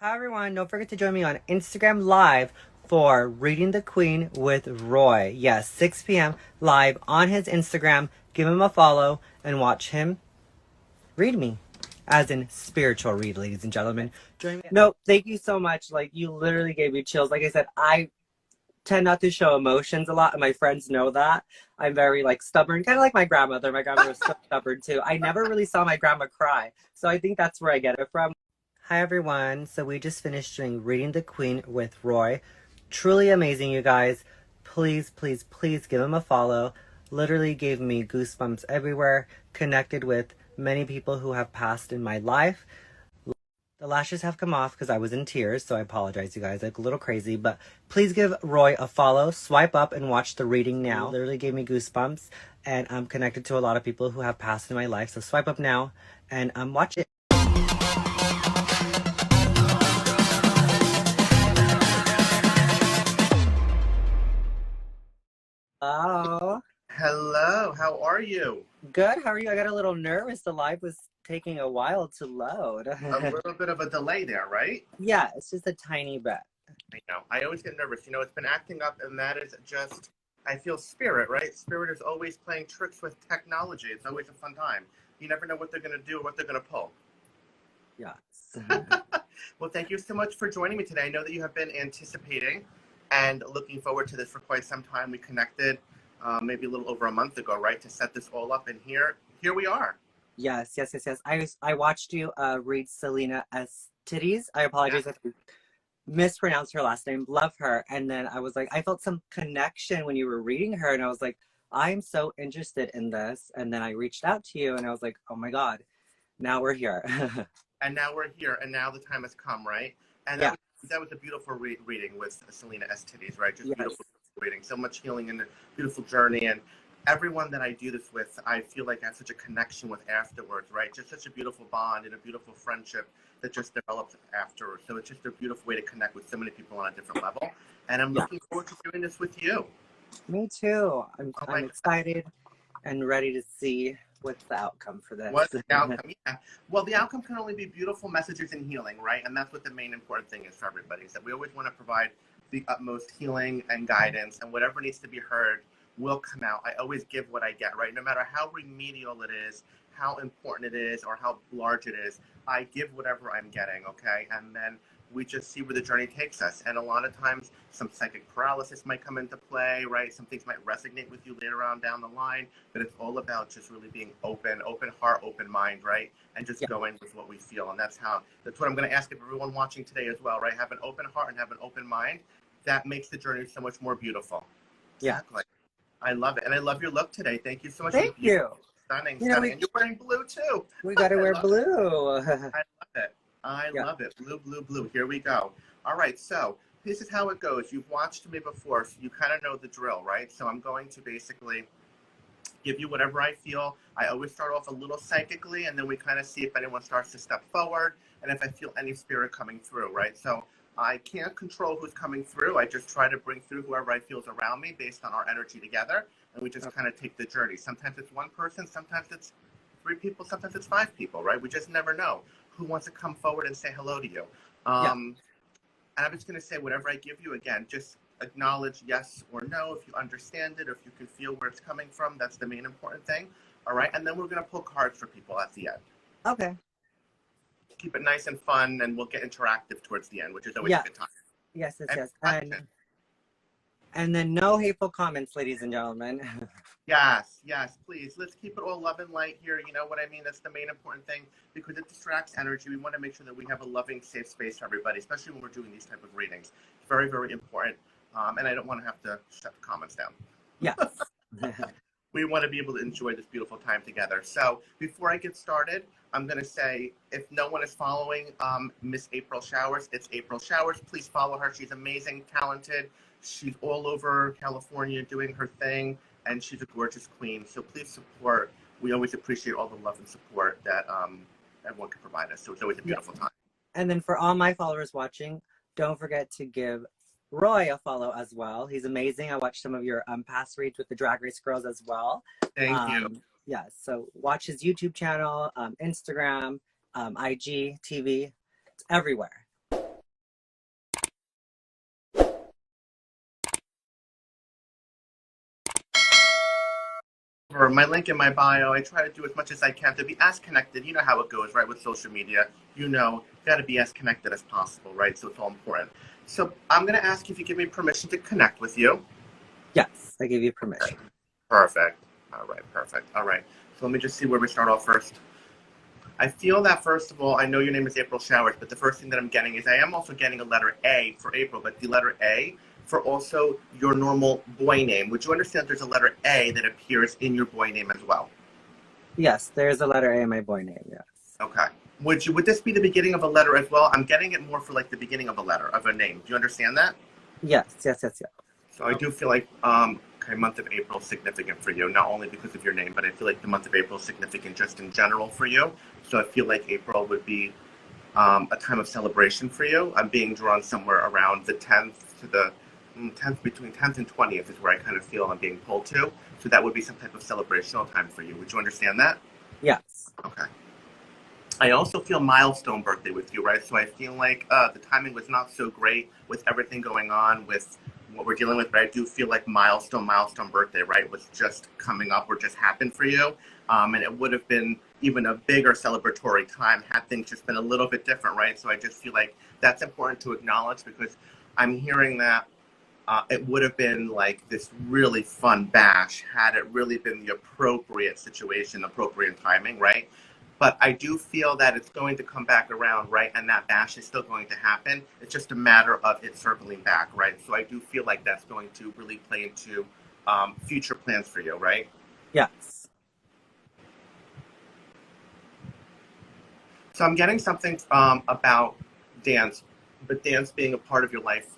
Hi everyone, don't forget to join me on Instagram Live for Reading the Queen with Roy. Yes, 6 p.m. live on his Instagram. Give him a follow and watch him read me. As in spiritual read, ladies and gentlemen. Join me. No, thank you so much. Like, you literally gave me chills. Like I said, I tend not to show emotions a lot, and my friends know that. I'm very, like, stubborn, kind of like my grandmother. My grandmother was so stubborn, too. I never really saw my grandma cry, so I think that's where I get it from. Hi everyone. So we just finished doing Reading the Queen with Roy. Truly amazing, you guys. Please, please, please give him a follow. Literally gave me goosebumps everywhere. Connected with many people who have passed in my life. The lashes have come off because I was in tears, so I apologize, you guys. I look a little crazy, but please give Roy a follow. Swipe up and watch the reading now. Literally gave me goosebumps, and I'm connected to a lot of people who have passed in my life. So swipe up now and watch it. Hello. Hello, how are you? Good. How are you? I got a little nervous. The live was taking a while to load. A little bit of a delay there, right? Yeah, it's just a tiny bit. I know. I always get nervous. You know, it's been acting up, and that is just, I feel spirit, right? Spirit is always playing tricks with technology. It's always a fun time. You never know what they're going to do or what they're going to pull. Yes. Well, thank you so much for joining me today. I know that you have been anticipating and looking forward to this for quite some time. We connected maybe a little over a month ago, right, to set this all up, and here we are. Yes. I watched you read Selena S. Titties. I apologize if I mispronounced her last name. Love her. And then I was like, I felt some connection when you were reading her, and I was like, I'm so interested in this. And then I reached out to you, and I was like, oh my God, now we're here. And now we're here, and now the time has come, right? And Yeah. that was a beautiful reading with Selena S. Titties, right? Just Yes. beautiful reading, so much healing and a beautiful journey. And everyone that I do this with, I feel like I have such a connection with afterwards, right? Just such a beautiful bond and a beautiful friendship that just develops afterwards. So it's just a beautiful way to connect with so many people on a different level. And I'm looking forward to doing this with you. Me too. I'm excited and ready to see what's the outcome for this. What's the outcome? Yeah. Well, the outcome can only be beautiful messages and healing, right? And that's what the main important thing is for everybody, is that we always want to provide the utmost healing and guidance, and whatever needs to be heard will come out. I always give what I get, right? No matter how remedial it is, how important it is, or how large it is, I give whatever I'm getting, okay? And then we just see where the journey takes us. And a lot of times, some psychic paralysis might come into play, right? Some things might resonate with you later on down the line, but it's all about just really being open heart, open mind, right? And just going with what we feel. And that's what I'm going to ask of everyone watching today as well, right? Have an open heart and have an open mind. That makes the journey so much more beautiful. Yeah. Exactly. I love it. And I love your look today. Thank you so much. Thank you. Stunning. And you're wearing blue too. We got to wear blue. I love it. I love it. Blue, blue, blue. Here we go. All right. So this is how it goes. You've watched me before, so you kind of know the drill, right? So I'm going to basically give you whatever I feel. I always start off a little psychically, and then we kind of see if anyone starts to step forward and if I feel any spirit coming through, right? So I can't control who's coming through. I just try to bring through whoever I feel is around me based on our energy together, and we just kind of take the journey. Sometimes it's one person, sometimes it's 3 people, sometimes it's 5 people, right? We just never know who wants to come forward and say hello to you. And I'm just going to say whatever I give you, again, just acknowledge yes or no if you understand it or if you can feel where it's coming from. That's the main important thing. All right. And then we're going to pull cards for people at the end. Okay. Keep it nice and fun, and we'll get interactive towards the end, which is always a good time. Yes. And then no hateful comments, ladies and gentlemen. Yes, please. Let's keep it all love and light here. You know what I mean? That's the main important thing, because it distracts energy. We want to make sure that we have a loving, safe space for everybody, especially when we're doing these type of readings. It's very, very important. And I don't want to have to shut the comments down. Yes. We want to be able to enjoy this beautiful time together. So before I get started, I'm going to say, if no one is following Miss April Showers, it's April Showers. Please follow her. She's amazing, talented. She's all over California doing her thing, and she's a gorgeous queen. So please support. We always appreciate all the love and support that everyone can provide us. So it's always a beautiful time. And then for all my followers watching, don't forget to give Roy a follow as well. He's amazing. I watched some of your past reads with the Drag Race girls as well. Thank you. Yeah, so watch his YouTube channel, Instagram, IG, TV. It's everywhere. whatever, my link in my bio. I try to do as much as I can to be as connected. You know how it goes, right, with social media. You know, got to be as connected as possible, right? So it's all important. So I'm going to ask you if you give me permission to connect with you. Yes, I give you permission. Perfect. All right, perfect. All right. So let me just see where we start off first. I feel that, first of all, I know your name is April Showers, but the first thing that I'm getting is I am also getting a letter A for April, but the letter A for also your normal boy name. Would you understand there's a letter A that appears in your boy name as well? Yes, there's a letter A in my boy name, yes. Okay. Would this be the beginning of a letter as well? I'm getting it more for like the beginning of a letter, of a name. Do you understand that? Yes, yes, yes, yes. So I do feel like, okay, month of April is significant for you, not only because of your name, but I feel like the month of April is significant just in general for you. So I feel like April would be a time of celebration for you. I'm being drawn somewhere around the 10th to the 10th, between 10th and 20th is where I kind of feel I'm being pulled to. So that would be some type of celebrational time for you. Would you understand that? Yes. Okay. I also feel milestone birthday with you, right? So I feel like the timing was not so great with everything going on with what we're dealing with, but I do feel like milestone birthday, right, was just coming up or just happened for you. And it would have been even a bigger celebratory time had things just been a little bit different, right? So I just feel like that's important to acknowledge because I'm hearing that it would have been like this really fun bash had it really been the appropriate situation, appropriate timing, right? But I do feel that it's going to come back around, right? And that bash is still going to happen. It's just a matter of it circling back, right? So I do feel like that's going to really play into future plans for you, right? Yes. So I'm getting something about dance, but dance being a part of your life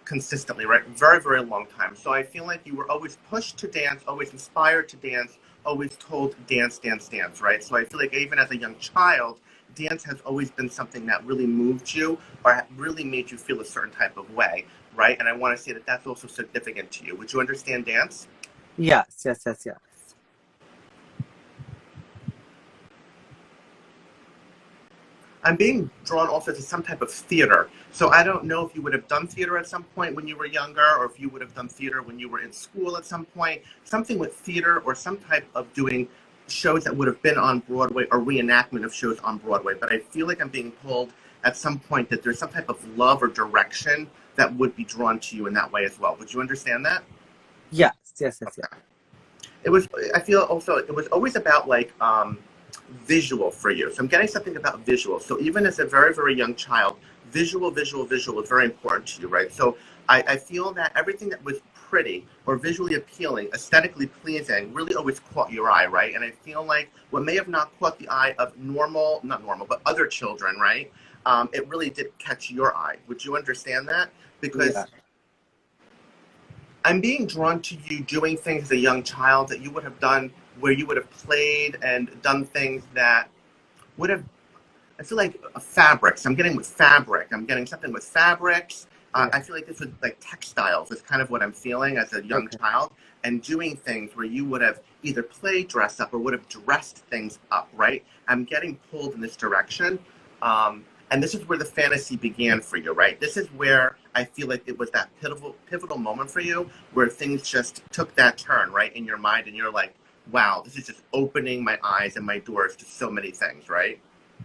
consistently, right? Very, very long time. So I feel like you were always pushed to dance, always inspired to dance, always told dance, dance, dance, right? So I feel like even as a young child, dance has always been something that really moved you or really made you feel a certain type of way, right? And I want to say that that's also significant to you. Would you understand dance? Yes, yes, yes, yes. I'm being drawn also to some type of theater. So I don't know if you would have done theater at some point when you were younger, or if you would have done theater when you were in school at some point. Something with theater or some type of doing shows that would have been on Broadway or reenactment of shows on Broadway. But I feel like I'm being pulled at some point that there's some type of love or direction that would be drawn to you in that way as well. Would you understand that? Yes, yes, yes, yes. Okay. It was, I feel also, it was always about like, visual for you. So I'm getting something about visual. So even as a very, very young child, visual is very important to you, right? So I feel that everything that was pretty or visually appealing, aesthetically pleasing, really always caught your eye, right? And I feel like what may have not caught the eye of not normal, but other children, right? It really did catch your eye. Would you understand that? Because Yeah. I'm being drawn to you doing things as a young child that you would have done where you would have played and done things that would have, I feel like fabrics. I'm getting with fabric. I'm getting something with fabrics. Yeah. I feel like this was like textiles is kind of what I'm feeling as a young child and doing things where you would have either played dress up or would have dressed things up, right? I'm getting pulled in this direction. And this is where the fantasy began for you, right? This is where I feel like it was that pivotal moment for you where things just took that turn, right, in your mind. And you're like, wow, this is just opening my eyes and my doors to so many things, right?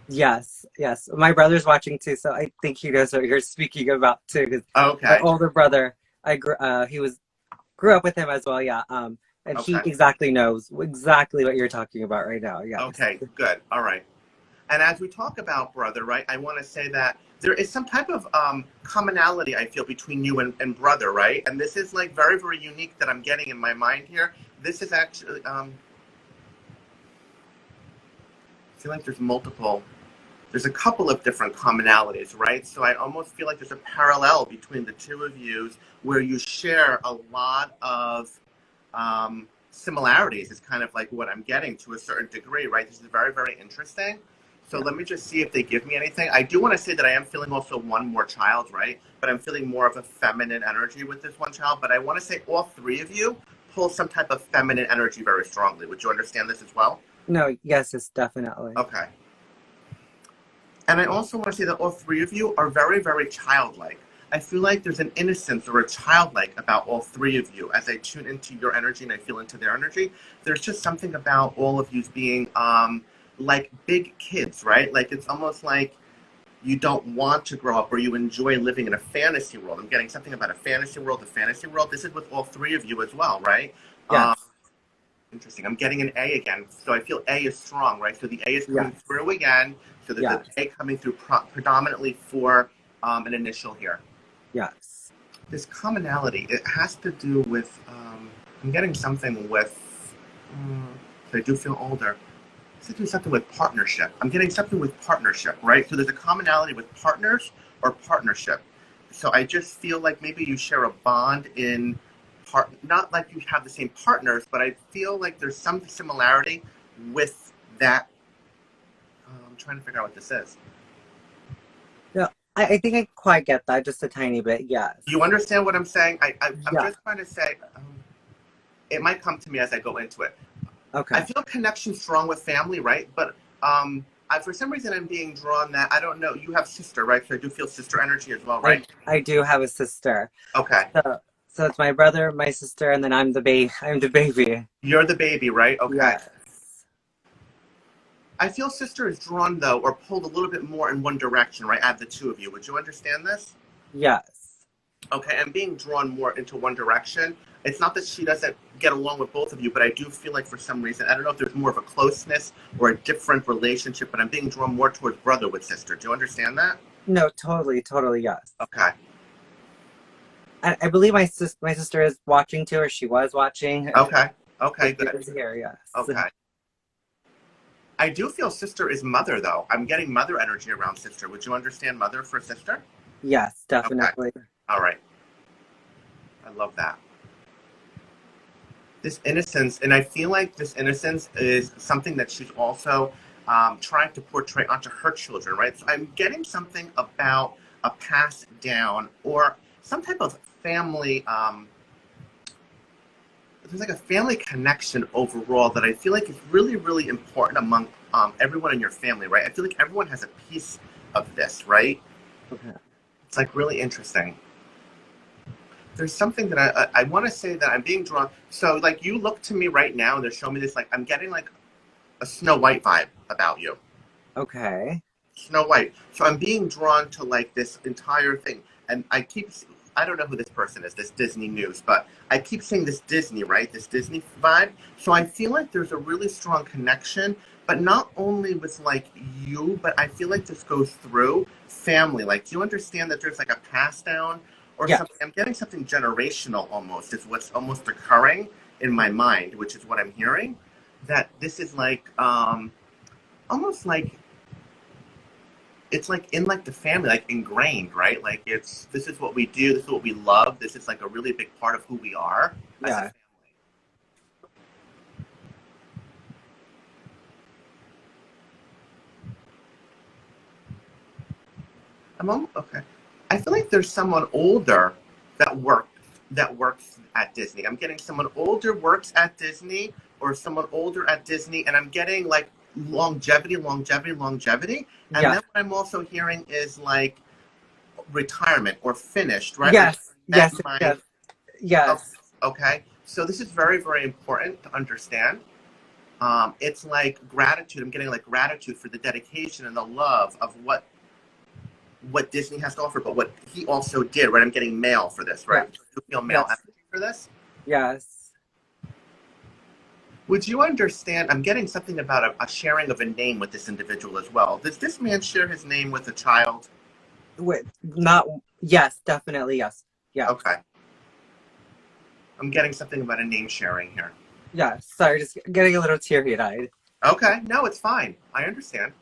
Yes, yes. My brother's watching too, so I think he knows what you're speaking about too. 'Cause Okay. my older brother, grew up with him as well, yeah. And he Okay. exactly knows exactly what you're talking about right now. Yeah. Okay, good. All right. And as we talk about brother, right, I want to say that there is some type of commonality I feel between you and brother, right? And this is like very, very unique that I'm getting in my mind here. This is actually, I feel like there's a couple of different commonalities, right? So I almost feel like there's a parallel between the two of you where you share a lot of similarities is kind of like what I'm getting to a certain degree, right? This is very, very interesting. So let me just see if they give me anything. I do want to say that I am feeling also one more child, right? But I'm feeling more of a feminine energy with this one child. But I want to say all three of you pull some type of feminine energy very strongly. Would you understand this as well? No, yes, it's definitely. Okay. And I also want to say that all three of you are very, very childlike. I feel like there's an innocence or a childlike about all three of you. As I tune into your energy and I feel into their energy, there's just something about all of you being like big kids, right? Like it's almost like you don't want to grow up or you enjoy living in a fantasy world. I'm getting something about a fantasy world, a fantasy world. This is with all three of you as well, right? Yes. Interesting. I'm getting an A again. So I feel A is strong, right? So the A is coming Yes. through again. So there's Yes. an A coming through predominantly for an initial here. Yes. This commonality, it has to do with, I'm getting something with, so I do feel older. It has to do something with partnership. I'm getting something with partnership, right? So there's a commonality with partners or partnership. So I just feel like maybe you share a bond in not like you have the same partners, but I feel like there's some similarity with that. I'm trying to figure out what this is. Yeah, I think I quite get that, just a tiny bit. Yes. You understand what I'm saying? I'm Yeah. just trying to say, it might come to me as I go into it. Okay. I feel a connection strong with family, right? But for some reason, I'm being drawn that, I don't know, you have sister, right? So I do feel sister energy as well, right? I do have a sister. Okay. So it's my brother, my sister, and then I'm the baby. I'm the baby. You're the baby, right? Okay. Yes. I feel sister is drawn, though, or pulled a little bit more in one direction, right? Out of the two of you. Would you understand this? Yes. Okay, I'm being drawn more into one direction. It's not that she doesn't get along with both of you, but I do feel like for some reason, I don't know if there's more of a closeness or a different relationship, but I'm being drawn more towards brother with sister. Do you understand that? No, totally, yes. Okay. I believe my sister is watching too, or she was watching. Okay. Okay, good. She is here, yes. Okay. I do feel sister is mother, though. I'm getting mother energy around sister. Would you understand mother for sister? Yes, definitely. Okay. All right. I love that. This innocence, and I feel like this innocence is something that she's also trying to portray onto her children, right? So I'm getting something about a pass down or some type of family, there's like a family connection overall that I feel like is really, really important among everyone in your family, right? I feel like everyone has a piece of this, right? Okay. It's like really interesting. There's something that I want to say that I'm being drawn. So like you look to me right now and they're showing me this, like I'm getting like a Snow White vibe about you. Okay. Snow White. So I'm being drawn to like this entire thing. And I don't know who this person is, this Disney News, but I keep saying this Disney, right? This Disney vibe. So I feel like there's a really strong connection, but not only with like you, but I feel like this goes through family. Like, do you understand that there's like a pass down or Yes. something? I'm getting something generational almost, is what's almost occurring in my mind, which is what I'm hearing. That this is like, almost like, it's like in like the family, like ingrained, right? Like this is what we do, this is what we love, this is like a really big part of who we are as a family. Okay. I feel like there's someone older that works at Disney. I'm getting someone older works at Disney or someone older at Disney, and I'm getting like longevity. And then what I'm also hearing is like retirement or finished, right? Yes. Yes. Yes. Okay. So this is very, very important to understand. It's like gratitude. I'm getting like gratitude for the dedication and the love of what Disney has to offer, but what he also did, right? I'm getting mail for this, right? Yes. You feel mail Yes. for this? Yes. Would you understand? I'm getting something about a sharing of a name with this individual as well. Does this man share his name with a child? Yes, definitely, yes. Yeah. Okay. I'm getting something about a name sharing here. Yeah, sorry, just getting a little teary-eyed. Okay, no, it's fine. I understand.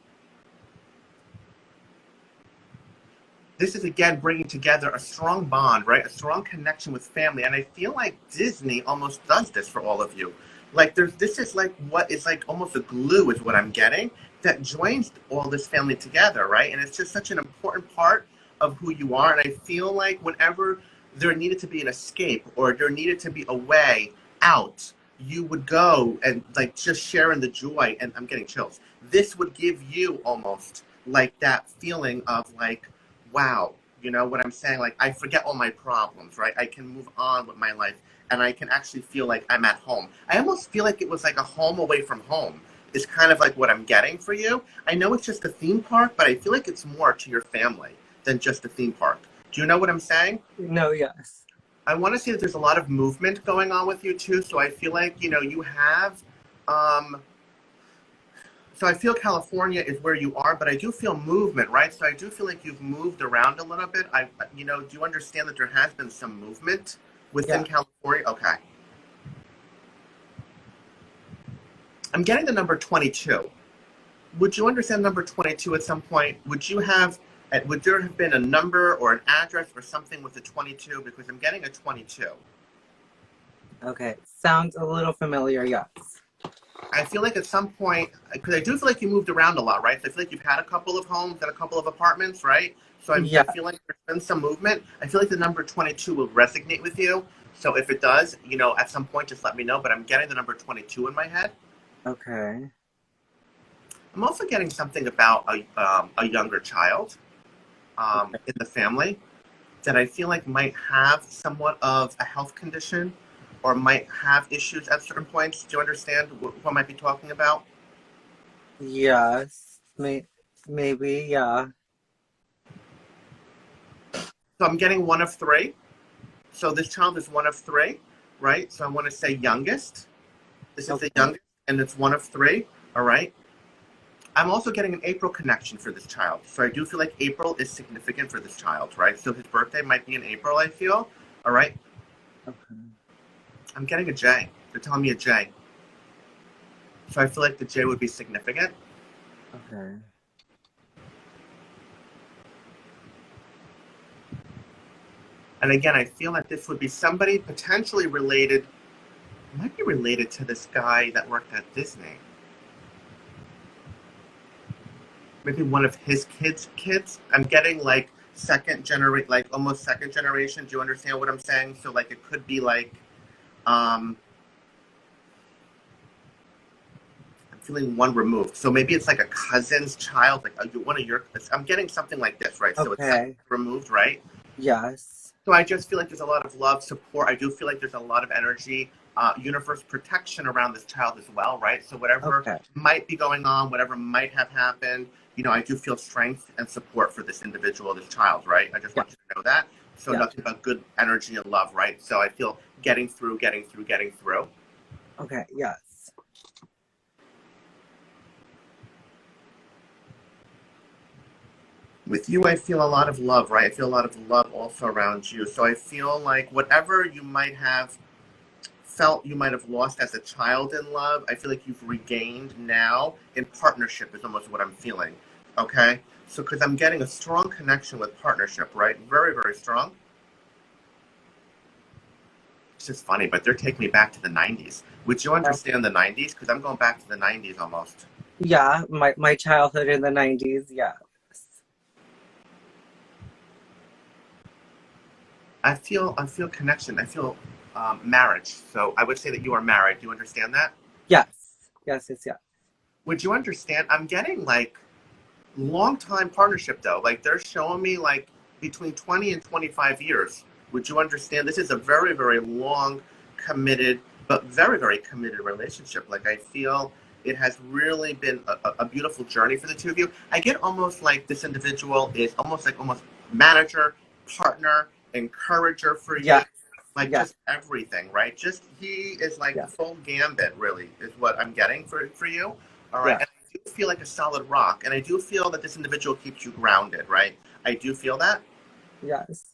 This is, again, bringing together a strong bond, right? A strong connection with family. And I feel like Disney almost does this for all of you. Like, this is like what is like almost a glue is what I'm getting that joins all this family together, right? And it's just such an important part of who you are. And I feel like whenever there needed to be an escape or there needed to be a way out, you would go and like just share in the joy. And I'm getting chills. This would give you almost like that feeling of like, wow, You know what I'm saying? Like, I forget all my problems, right? I can move on with my life, and I can actually feel like I'm at home. I almost feel like it was like a home away from home is kind of like what I'm getting for you. I know it's just a theme park, but I feel like it's more to your family than just a theme park. Do you know what I'm saying? No, yes. I want to say that there's a lot of movement going on with you too. So I feel like, you know, you have, um, so I feel California is where you are, but I do feel movement, right? So I do feel like you've moved around a little bit. You know, do you understand that there has been some movement within Yeah. California? Okay. I'm getting the number 22. Would you understand number 22 at some point? Would there have been a number or an address or something with the 22? Because I'm getting a 22. Okay. Sounds a little familiar, yes. I feel like at some point, because I do feel like you moved around a lot, right? So I feel like you've had a couple of homes and a couple of apartments, right? So Yeah. I feel like there's been some movement. I feel like the number 22 will resonate with you. So if it does, you know, at some point, just let me know. But I'm getting the number 22 in my head. Okay. I'm also getting something about a younger child in the family that I feel like might have somewhat of a health condition or might have issues at certain points. Do you understand what I might be talking about? Yes. Maybe, yeah. So I'm getting one of three. So this child is one of three, right? So I want to say youngest. This is the youngest, and it's one of three, all right? I'm also getting an April connection for this child. So I do feel like April is significant for this child, right? So his birthday might be in April, I feel, all right? Okay. I'm getting a J. They're telling me a J. So I feel like the J would be significant. Okay. And again, I feel like this would be somebody potentially related, might be related to this guy that worked at Disney. Maybe one of his kids. I'm getting like almost second generation. Do you understand what I'm saying? So like it could be like, I'm feeling one removed. So maybe it's like a cousin's child, like one of your, I'm getting something like this, right? So it's second removed, right? Yes. So I just feel like there's a lot of love, support. I do feel like there's a lot of energy, universe protection around this child as well, right? So whatever might be going on, whatever might have happened, you know, I do feel strength and support for this individual, this child, right? I just want you to know that. So nothing but good energy and love, right? So I feel getting through. Okay, yes. With you, I feel a lot of love, right? I feel a lot of love also around you. So I feel like whatever you might have felt you might have lost as a child in love, I feel like you've regained now in partnership is almost what I'm feeling. Okay? So because I'm getting a strong connection with partnership, right? Very, very strong. It's just funny, but they're taking me back to the 90s. Would you understand the 90s? Because I'm going back to the 90s almost. Yeah, my childhood in the 90s, yes. I feel connection. I feel marriage. So I would say that you are married. Do you understand that? Yes. Yes. Would you understand? I'm getting like long time partnership though. Like they're showing me like between 20 and 25 years. Would you understand? This is a very, very long, committed, but very, very committed relationship. Like I feel it has really been a beautiful journey for the two of you. I get almost like this individual is almost manager, partner, encourager for you. Like just everything, right? Just he is like the full gambit, really, is what I'm getting for you. All right. And I do feel like a solid rock. And I do feel that this individual keeps you grounded, right? I do feel that. Yes.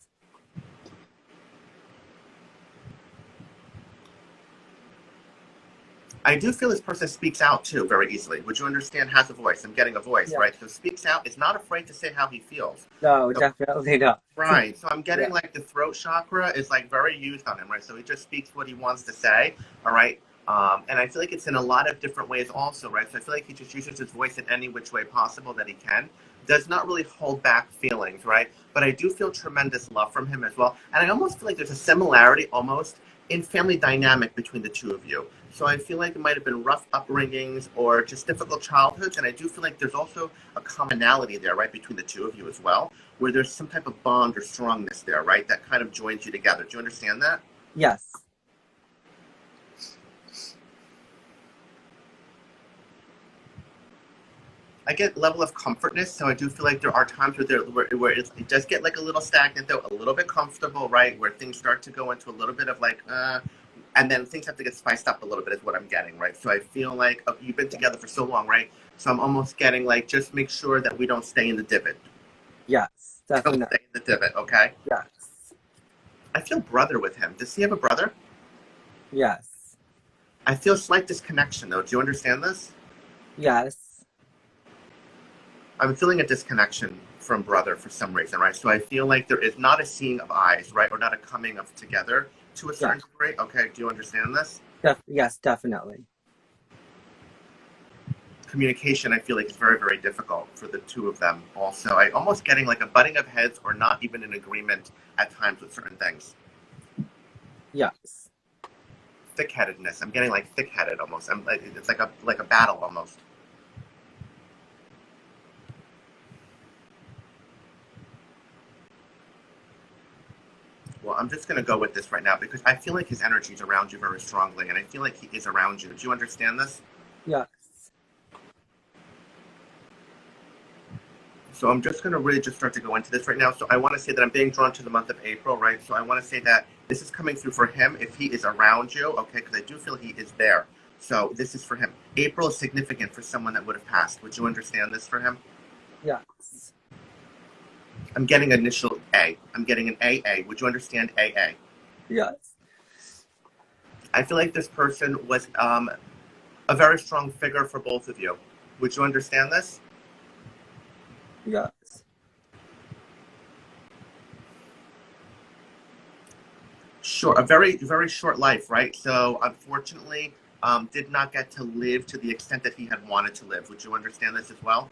I do feel this person speaks out too very easily. Would you understand? Has a voice. I'm getting a voice, right? So speaks out, is not afraid to say how he feels. No, definitely not. Right. So I'm getting like the throat chakra is like very used on him, right? So he just speaks what he wants to say. All right. And I feel like it's in a lot of different ways also, right? So I feel like he just uses his voice in any which way possible that he can. Does not really hold back feelings, right? But I do feel tremendous love from him as well. And I almost feel like there's a similarity almost in family dynamic between the two of you. So I feel like it might have been rough upbringings or just difficult childhoods. And I do feel like there's also a commonality there, right, between the two of you as well, where there's some type of bond or strongness there, right, that kind of joins you together. Do you understand that? Yes. I get level of comfortness, so I do feel like there are times where it does get like a little stagnant, though, a little bit comfortable, right, where things start to go into a little bit of like, and then things have to get spiced up a little bit is what I'm getting, right? So I feel like you've been together for so long, right? So I'm almost getting like, just make sure that we don't stay in the divot. Yes, Don't definitely. stay in the divot, okay? Yes. I feel brother with him. Does he have a brother? Yes. I feel slight disconnection, though. Do you understand this? Yes. I'm feeling a disconnection from brother for some reason, right? So I feel like there is not a seeing of eyes, right? Or not a coming of together to a certain degree. Okay, do you understand this? Yes, definitely. Communication, I feel like, is very, very difficult for the two of them also. I almost getting like a butting of heads or not even in agreement at times with certain things. Yes. Thick-headedness. I'm getting like thick-headed almost. It's like a battle almost. Well, I'm just going to go with this right now because I feel like his energy is around you very strongly, and I feel like he is around you. Do you understand this? Yes. So I'm just going to really just start to go into this right now. So I want to say that I'm being drawn to the month of April, right? So I want to say that this is coming through for him if he is around you, okay? Because I do feel he is there. So this is for him. April is significant for someone that would have passed. Would you understand this for him? Yes. I'm getting initial A. I'm getting an AA. Would you understand AA? Yes. I feel like this person was a very strong figure for both of you. Would you understand this? Yes. Sure. A very, very short life, right? So unfortunately, did not get to live to the extent that he had wanted to live. Would you understand this as well?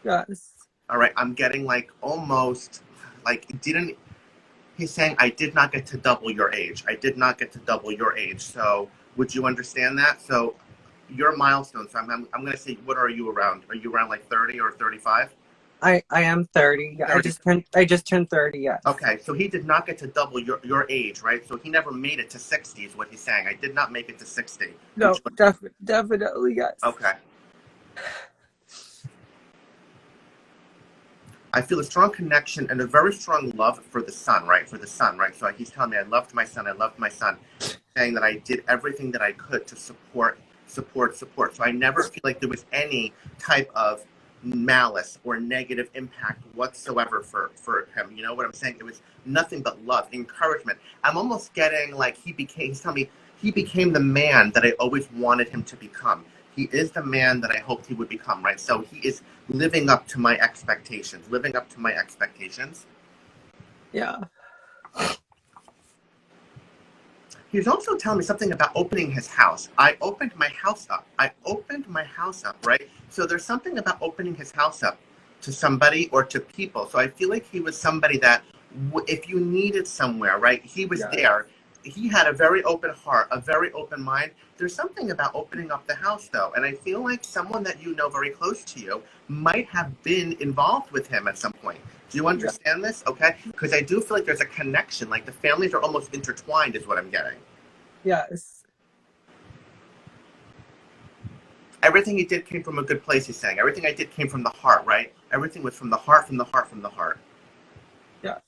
Yes. All right. I'm getting like almost like he's saying, I did not get to double your age. I did not get to double your age. So would you understand that? So your milestone. So I'm going to say, what are you around? Are you around like 30 or 35? I am 30. 30. I just turned 30, yes. Okay, so he did not get to double your age, right? So he never made it to 60 is what he's saying. I did not make it to 60. No, definitely, yes. Okay. I feel a strong connection and a very strong love for the son, right? For the son, right? So he's telling me, I loved my son, saying that I did everything that I could to support. So I never feel like there was any type of malice or negative impact whatsoever for him. You know what I'm saying? It was nothing but love, encouragement. I'm almost getting like he's telling me he became the man that I always wanted him to become. He is the man that I hoped he would become, right? So he is living up to my expectations, Yeah. He's also telling me something about opening his house. I opened my house up, right? So there's something about opening his house up to somebody or to people. So I feel like he was somebody that if you needed somewhere, right, he was there. He had a very open heart, a very open mind. There's something about opening up the house, though. And I feel like someone that you know very close to you might have been involved with him at some point. Do you understand this? Okay? Because I do feel like there's a connection. Like the families are almost intertwined is what I'm getting. Yes. Everything he did came from a good place, he's saying. Everything I did came from the heart, right? Everything was from the heart, from the heart, from the heart. Yes.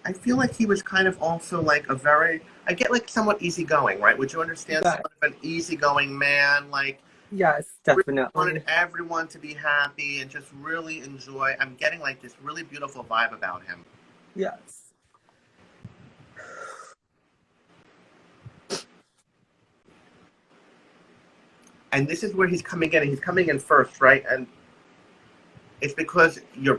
I feel like he was kind of also like I get like somewhat easygoing, right? Would you understand? Yes. Somewhat of an easygoing man, like yes, definitely. Really wanted everyone to be happy and just really enjoy. I'm getting like this really beautiful vibe about him. Yes. And this is where he's coming in. He's coming in first, right? And it's because your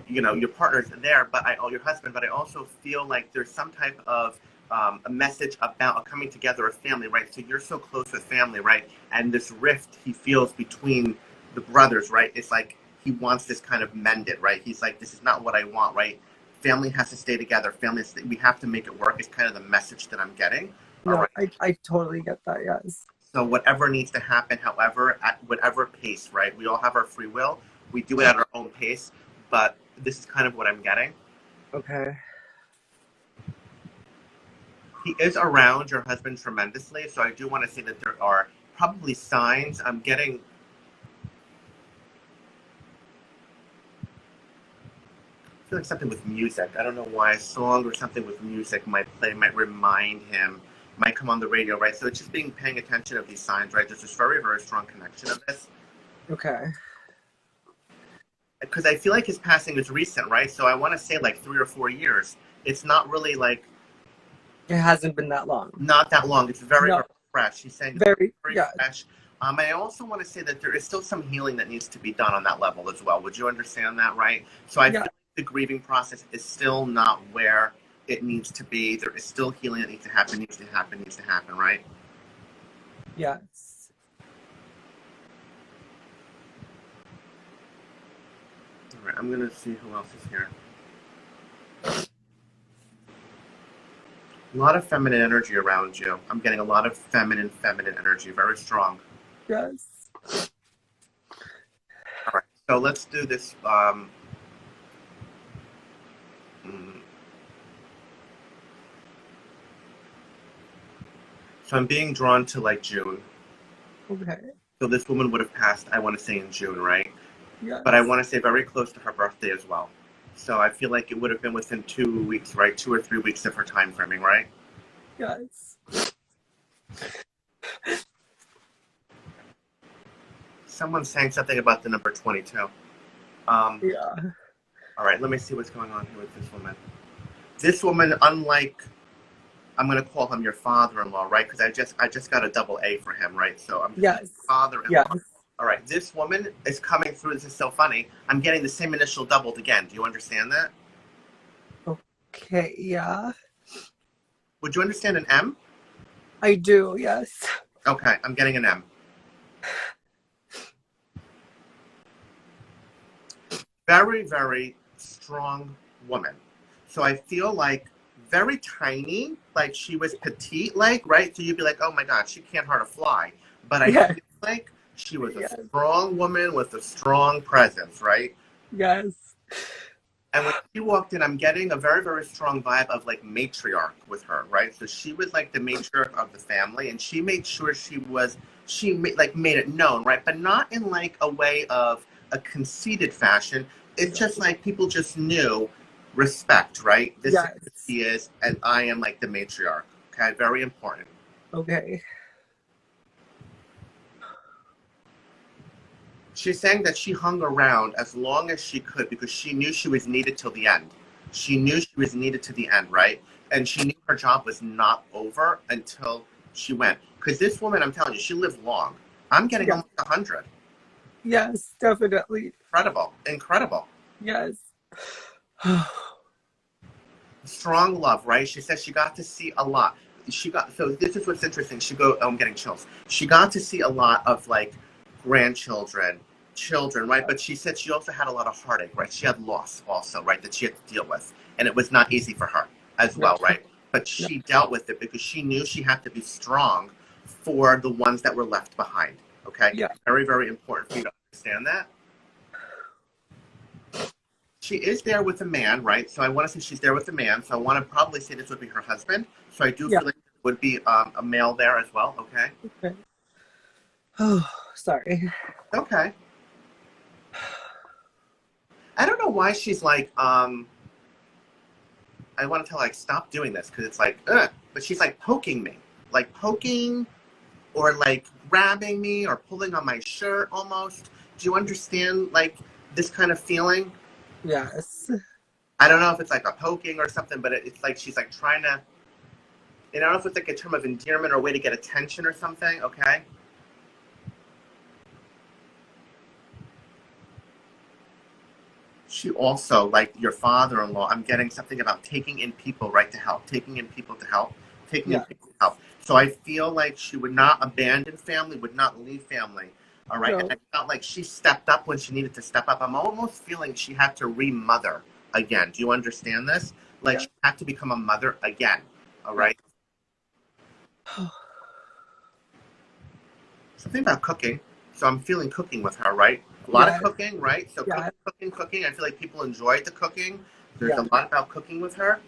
partner's there, your husband. But I also feel like there's some type of a message about a coming together of family, right? So you're so close with family, right? And this rift he feels between the brothers, right? It's like he wants this kind of mended, right? He's like, this is not what I want, right? Family has to stay together. We have to make it work. Is kind of the message that I'm getting. All No, right. I totally get that, yes. So whatever needs to happen, however, at whatever pace, right? We all have our free will. We do it at our own pace, but this is kind of what I'm getting. Okay. He is around your husband tremendously, so I do want to say that there are probably signs. I'm getting. I feel like something with music. I don't know why a song or something with music might play, might remind him, might come on the radio, right? So it's just being paying attention of these signs, right? There's this very, very strong connection of this. Okay. Because I feel like his passing is recent, right? So I want to say like 3 or 4 years. It's not really like It hasn't been that long. not that long. It's very, No. very fresh. He's saying it's Very, very yeah. fresh. I also want to say that there is still some healing that needs to be done on that level as well. Would you understand that, right? So I feel like the grieving process is still not where it needs to be. There is still healing that needs to happen, right? Yes. All right, I'm going to see who else is here. A lot of feminine energy around you. I'm getting a lot of feminine energy, very strong. Yes. All right, so let's do this. So I'm being drawn to like June. Okay. So this woman would have passed, I want to say in June, right? Yes. But I want to say very close to her birthday as well. So I feel like it would have been within 2 weeks, right? 2 or 3 weeks of her time framing, right? Yes. Someone's saying something about the number 22. Yeah. All right, let me see what's going on here with this woman. This woman, unlike, I'm going to call him your father-in-law, right? Because I just got a double A for him, right? So I'm Yes. father-in-law. Yes. All right, this woman is coming through. This is so funny. I'm getting the same initial doubled again. Do you understand that? Okay, yeah. Would you understand an M? I do, yes. Okay, I'm getting an M. Very, very strong woman. So I feel like very tiny, like she was petite, like, right? So you'd be like, oh my God, she can't hurt a fly. But I feel like she was a strong woman with a strong presence, right? Yes. And when she walked in, I'm getting a very, very strong vibe of like matriarch with her, right? So she was like the matriarch of the family, and she made sure made it known, right? But not in like a way of a conceited fashion. It's just like people just knew respect, right? This is who she is, and I am like the matriarch. Okay, very important. Okay. She's saying that she hung around as long as she could because she knew she was needed till the end. She knew she was needed to the end, right? And she knew her job was not over until she went. Because this woman, I'm telling you, she lived long. I'm getting almost 100. Yes, definitely. Incredible. Yes. Strong love, right? She says she got to see a lot. So this is what's interesting. I'm getting chills. She got to see a lot of like grandchildren, children, right? But she said she also had a lot of heartache, right? She had loss also, right? That she had to deal with. And it was not easy for her as well, right? But she dealt with it because she knew she had to be strong for the ones that were left behind. Okay? Yeah. Very, very important for you to understand that. She is there with a man, right? So I want to say she's there with a man. So I want to probably say this would be her husband. So I do feel like it would be a male there as well, okay? Okay. Oh, sorry. Okay. I don't know why she's like, I want to tell her, like, stop doing this, because it's like, ugh. But she's like poking me. Like poking or like grabbing me or pulling on my shirt almost. Do you understand, like, this kind of feeling? Yes. I don't know if it's like a poking or something, but it's like she's like trying to, I don't know if it's like a term of endearment or a way to get attention or something, okay? She also, like your father-in-law, I'm getting something about taking in people, right, to help. Taking in people to help. Taking in people to help. So I feel like she would not abandon family, would not leave family. All right. No. And I felt like she stepped up when she needed to step up. I'm almost feeling she had to remother again. Do you understand this? Like Yeah. she had to become a mother again. All right. Something about cooking. So I'm feeling cooking with her, right? A lot of Yeah. cooking, right? So Yeah. cooking. I feel like people enjoyed the cooking. There's Yeah. a lot about cooking with her.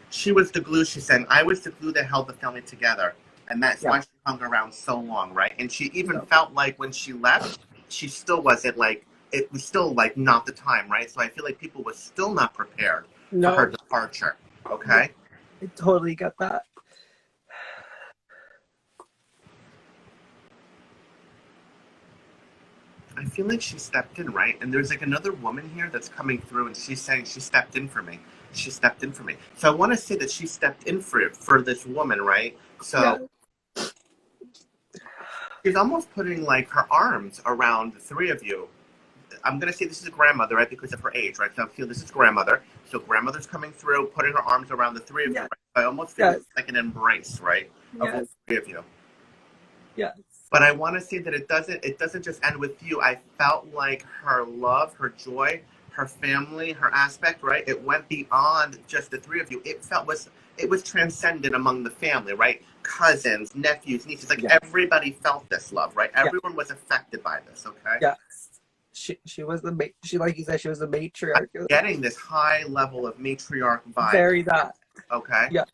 She was the glue, she said. I was the glue that held the family together. And that's Yeah. why she hung around so long, right? And she even No. felt like when she left, she still wasn't like, it was still like not the time, right? So I feel like people were still not prepared for her No. departure, Yeah. okay? I totally get that. I feel like she stepped in, right? And there's like another woman here that's coming through and she's saying she stepped in for me. She stepped in for me. So I want to say that she stepped in for this woman, right? So Yeah. she's almost putting like her arms around the three of you. I'm going to say this is a grandmother, right? Because of her age, right? So I feel this is grandmother. So grandmother's coming through, putting her arms around the three of you. Yeah. Right? I almost feel Yes. it's like an embrace, right? Of the Yes. three of you. Yes. But I want to say that it doesn't just end with you. I felt like her love, her joy, her family, her aspect, right? It went beyond just the three of you. It was transcendent among the family, right? Cousins, nephews, nieces, like Yeah. everybody felt this love, right? Yeah. Everyone was affected by this, okay? Yes. She was she, like you said, she was the I'm matriarch. getting this high level of matriarch vibe, Very that. okay? Yeah.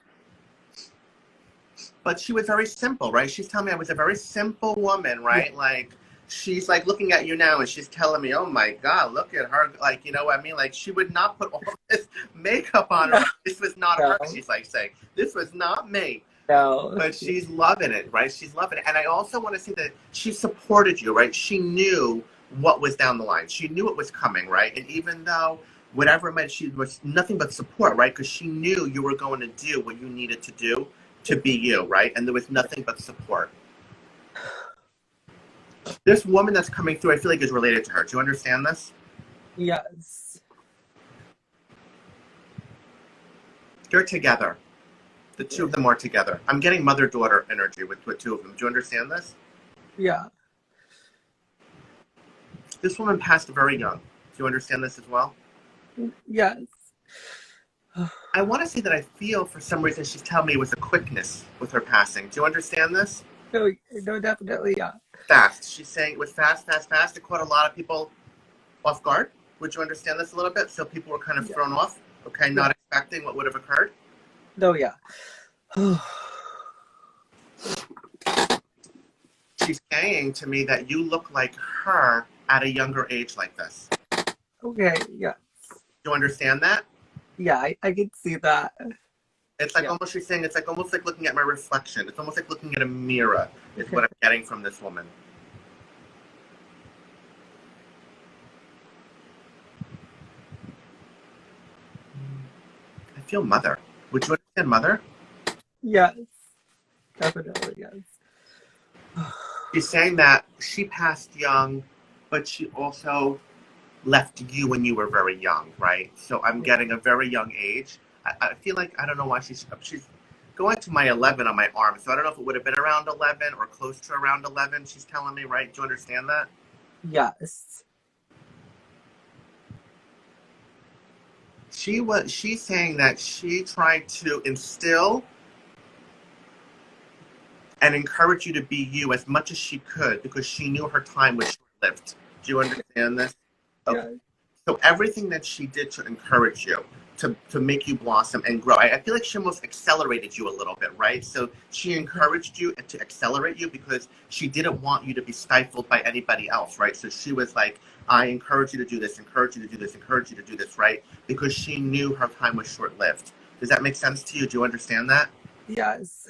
But she was very simple, right? She's telling me I was a very simple woman, right? Yeah. Like, she's like looking at you now and she's telling me, oh my God, look at her. Like, you know what I mean? Like, she would not put all this makeup on her. No. This was not No. her. She's like saying, this was not me. No. But she's loving it, right? She's loving it. And I also want to say that she supported you, right? She knew what was down the line. She knew it was coming, right? And even though whatever it meant, she was nothing but support, right? Because she knew you were going to do what you needed to do to be you, right? And there was nothing but support. This woman that's coming through, I feel like is related to her. Do you understand this? Yes. They're together. The two of them are together. I'm getting mother-daughter energy with two of them. Do you understand this? Yeah. This woman passed very young. Do you understand this as well? Yes. I want to say that I feel for some reason she's telling me it was a quickness with her passing. Do you understand this? No, no, definitely, yeah. Fast. She's saying it was fast, fast, fast. It caught a lot of people off guard. Would you understand this a little bit? So people were kind of thrown off, okay, not expecting what would have occurred. No, yeah. She's saying to me that you look like her at a younger age like this. Okay, yeah. Do you understand that? Yeah, I can see that. It's like almost she's saying it's like almost like looking at my reflection. It's almost like looking at a mirror is what I'm getting from this woman. I feel mother. Would you understand mother? Yes. Definitely, yes. She's saying that she passed young, but she also left you when you were very young, right? So I'm getting a very young age. I feel like, I don't know why she's going to my 11 on my arm. So I don't know if it would have been around 11 or close to around 11. She's telling me, right? Do you understand that? Yes. She's saying that she tried to instill and encourage you to be you as much as she could because she knew her time was short-lived. Do you understand this? Okay. Yes. So everything that she did to encourage you, to make you blossom and grow, I feel like she almost accelerated you a little bit, right? So she encouraged you to accelerate you because she didn't want you to be stifled by anybody else, right? So she was like, I encourage you to do this, encourage you to do this, encourage you to do this, right? Because she knew her time was short-lived. Does that make sense to you? Do you understand that? Yes.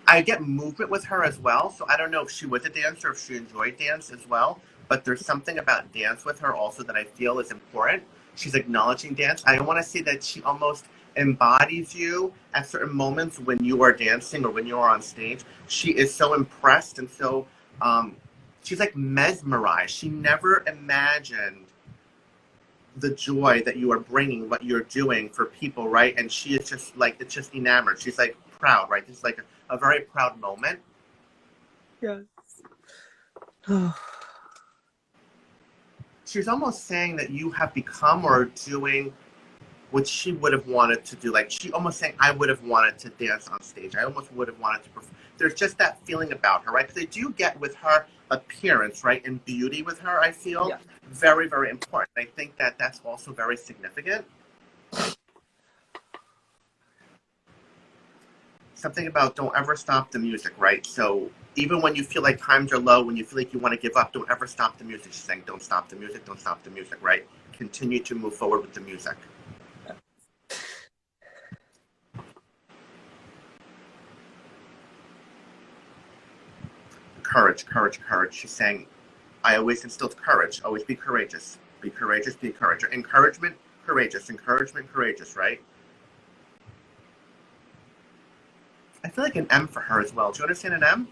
I get movement with her as well, so I don't know if she was a dancer or if she enjoyed dance as well, but there's something about dance with her also that I feel is important. She's acknowledging dance. I want to say that she almost embodies you at certain moments when you are dancing or when you are on stage. She is so impressed and so, she's like mesmerized. She never imagined the joy that you are bringing, what you're doing for people, right? And she is just like, it's just enamored. She's like proud, right? This is like a very proud moment. Yes. She's almost saying that you have become or are doing what she would have wanted to do. Like, she almost saying, I would have wanted to dance on stage. I almost would have wanted to perform. There's just that feeling about her, right? Because I do get with her appearance, right, and beauty with her, I feel, Yeah. very, very important. I think that that's also very significant. Something about don't ever stop the music, right? So even when you feel like times are low, when you feel like you want to give up, don't ever stop the music. She's saying, don't stop the music, don't stop the music, right? Continue to move forward with the music. Courage, courage, courage. She's saying, I always instill courage. Always be courageous. Be courageous, be courageous. Encouragement, courageous. Encouragement, courageous, right? I feel like an M for her as well. Do you understand an M?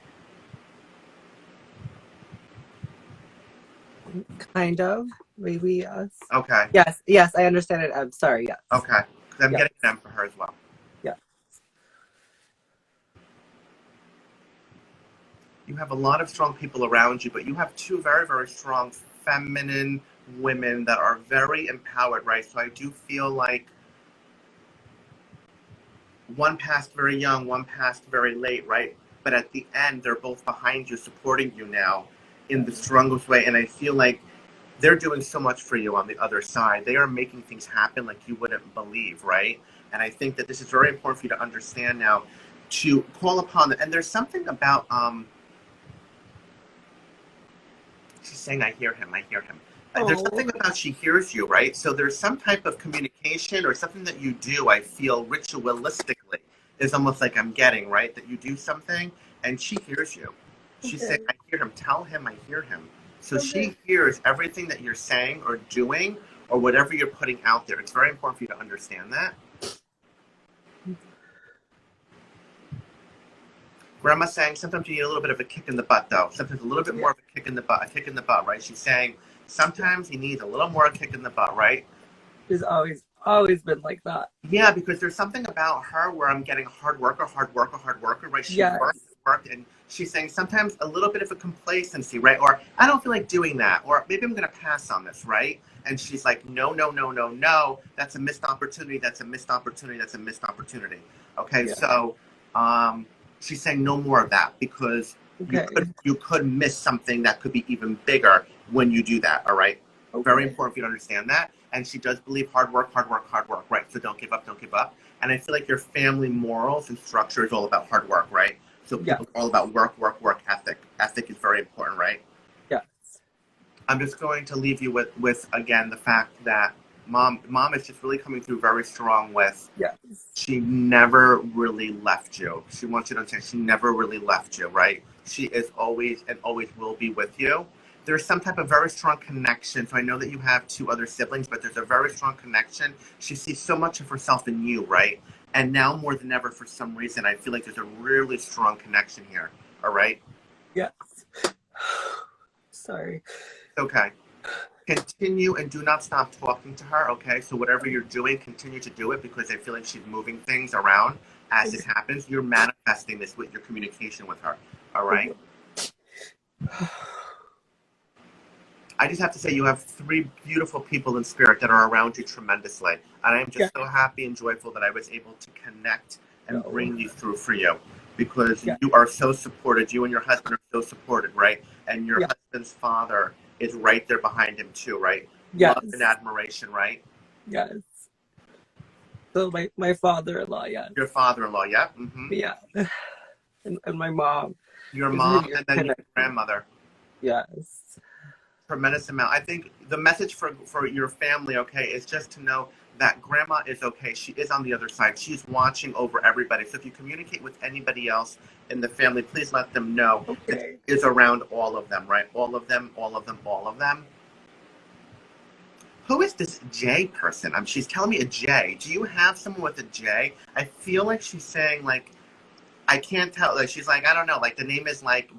Kind of. Maybe, yes. Okay. Yes, I understand it. I'm sorry, yes. Okay. Because I'm Yes. getting an M for her as well. Yeah. You have a lot of strong people around you, but you have two very, very strong feminine women that are very empowered, right? So I do feel like one passed very young, one passed very late, right? But at the end, they're both behind you, supporting you now in the strongest way. And I feel like they're doing so much for you on the other side. They are making things happen like you wouldn't believe, right? And I think that this is very important for you to understand now, to call upon them. And there's something about, she's saying, I hear him, I hear him. There's something about she hears you, right? So there's some type of communication or something that you do, I feel ritualistically, is almost like I'm getting, right? That you do something and she hears you. She's saying, I hear him. Tell him I hear him. So she hears everything that you're saying or doing or whatever you're putting out there. It's very important for you to understand that. Grandma's saying sometimes you need a little bit of a kick in the butt, though. Sometimes a little bit more of a kick in the butt, right? She's saying sometimes he needs a little more kick in the butt, right? She's always been like that. Yeah, because there's something about her where I'm getting hard worker, right? She worked, and she's saying sometimes a little bit of a complacency, right? Or I don't feel like doing that, or maybe I'm going to pass on this, right? And she's like, no, no, no, no, no. That's a missed opportunity. That's a missed opportunity. That's a missed opportunity. Okay, so she's saying no more of that because you could miss something that could be even bigger when you do that. All right. Very important for you to understand that. And she does believe hard work, right? So don't give up, don't give up. And I feel like your family morals and structure is all about hard work, right? So people are all about work ethic. Ethic is very important, right? Yes. I'm just going to leave you with again, the fact that mom is just really coming through very strong with, she never really left you. She wants you to understand she never really left you, right? She is always and always will be with you. There's some type of very strong connection. So I know that you have two other siblings, but there's a very strong connection. She sees so much of herself in you, right? And now more than ever, for some reason, I feel like there's a really strong connection here. All right? Yes. Sorry. Okay. Continue and do not stop talking to her, okay? So whatever you're doing, continue to do it because I feel like she's moving things around as it happens. You're manifesting this with your communication with her, all right? I just have to say you have three beautiful people in spirit that are around you tremendously. And I'm just so happy and joyful that I was able to connect and bring these through for you because you are so supported. You and your husband are so supported, right? And your husband's father is right there behind him too, right? Yes. Love and admiration, right? Yes. So my father-in-law, Your father-in-law, yeah? Mm-hmm. Yeah. And my mom. Your mom and then your grandmother. Yes. Tremendous amount. I think the message for your family, okay, is just to know that grandma is okay. She is on the other side. She's watching over everybody. So if you communicate with anybody else in the family, please let them know that she is around all of them, right? All of them, all of them, all of them. Who is this J person? She's telling me a J. Do you have someone with a J? I feel like she's saying, like, I can't tell. Like, she's like, I don't know. Like, the name is like,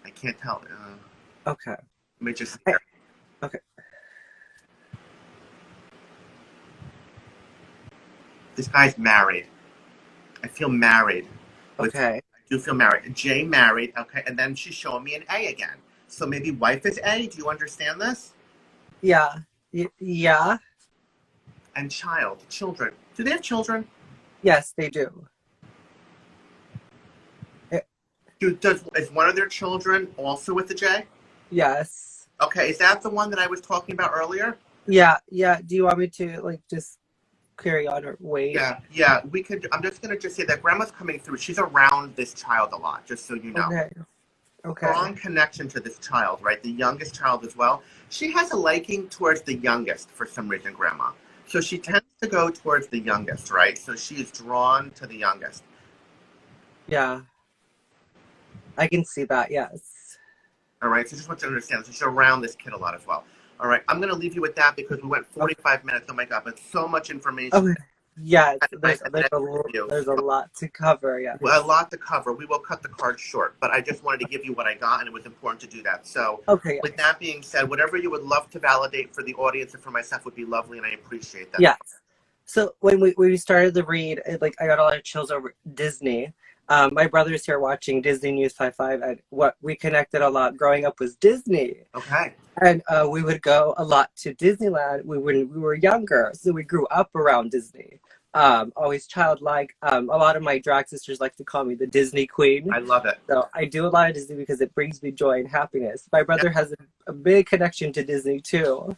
I can't tell. Okay. Let me just hear. Okay. This guy's married. I feel married. Okay. I do feel married. J married, okay, and then she's showing me an A again. So maybe wife is A. Do you understand this? Yeah. Yeah. And child, children. Do they have children? Yes, they do. Eh, Is one of their children also with the J? yes. Okay, is that the one that I was talking about earlier? Yeah. Yeah. Do you want me to like just carry on or wait? Yeah, we could. I'm just gonna say that grandma's coming through. She's around this child a lot, just so you know. Okay. Okay. Strong connection to this child, right? The youngest child as well. She has a liking towards the youngest for some reason, grandma. So she tends to go towards the youngest, right? So she is drawn to the youngest. Yeah. I can see that. Yes. All right, so just want you to understand. So she's around this kid a lot as well. All right, I'm going to leave you with that because we went 45 minutes. Oh my God, but so much information. Okay. Yes. I- There's a lot to cover. Yeah. A lot to cover. We will cut the card short, but I just wanted to give you what I got, and it was important to do that. So, Okay. with that being said, whatever you would love to validate for the audience and for myself would be lovely, and I appreciate that. Yes. So when we started the read, I got a lot of chills over Disney. My brother's here watching Disney News 55, and what we connected a lot growing up was Disney. Okay. And we would go a lot to Disneyland when we were younger, so we grew up around Disney. Always childlike. A lot of my drag sisters like to call me the Disney Queen. I love it. So I do a lot of Disney because it brings me joy and happiness. My brother has a big connection to Disney too.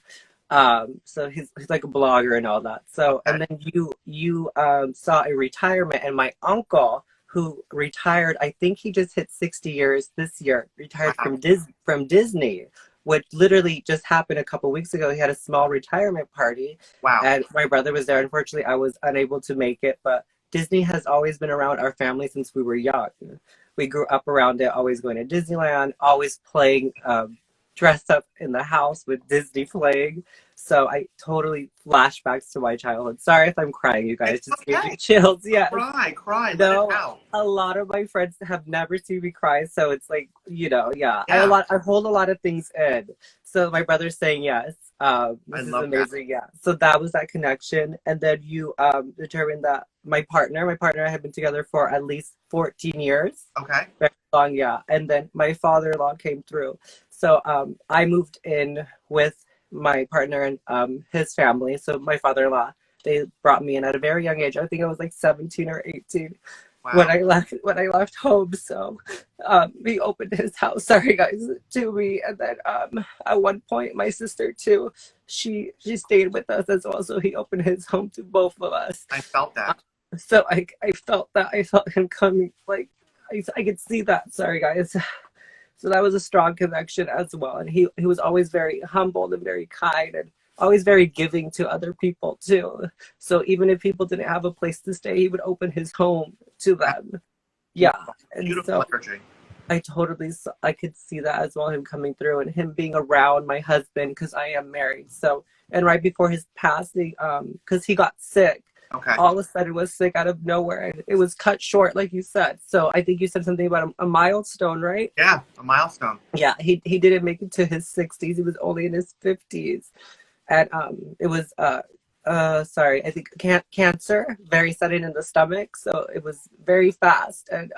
So he's like a blogger and all that. So and then you saw a retirement, and my uncle who retired, I think he just hit 60 years this year, retired from Disney, which literally just happened a couple weeks ago. He had a small retirement party. Wow. And my brother was there. Unfortunately, I was unable to make it, but Disney has always been around our family since we were young. We grew up around it, always going to Disneyland, always playing dressed up in the house with Disney playing. So I totally flashbacks to my childhood. Sorry if I'm crying, you guys. It's Just okay. gave me chills. Yeah. Cry. No, Let it out. a lot of my friends have never seen me cry, so it's like, yeah. Yeah. I hold a lot of things in. So my brother's saying yes. This is amazing. That. Yeah. So that was that connection, and then you determined that my partner and I have been together for at least 14 years. Okay. Very long, yeah. And then my father-in-law came through. So I moved in with my partner and his family. So my father-in-law, they brought me in at a very young age. I think I was like 17 or 18 when I left home. So he opened his house, sorry guys, to me. And then at one point my sister too, she stayed with us as well. So he opened his home to both of us. I felt that. So I felt that. I felt him coming, like I could see that. Sorry guys. So that was a strong connection as well. And he was always very humble and very kind and always very giving to other people too. So even if people didn't have a place to stay, he would open his home to them. Yeah. And beautiful so energy. I could see that as well, him coming through and him being around my husband because I am married. So, and right before his passing, because he got sick. Okay. All of a sudden was sick out of nowhere, and it was cut short, like you said. So I think you said something about a milestone, right? Yeah, a milestone. Yeah, he didn't make it to his 60s. He was only in his 50s, and it was sorry, I think cancer, very sudden in the stomach. So it was very fast, and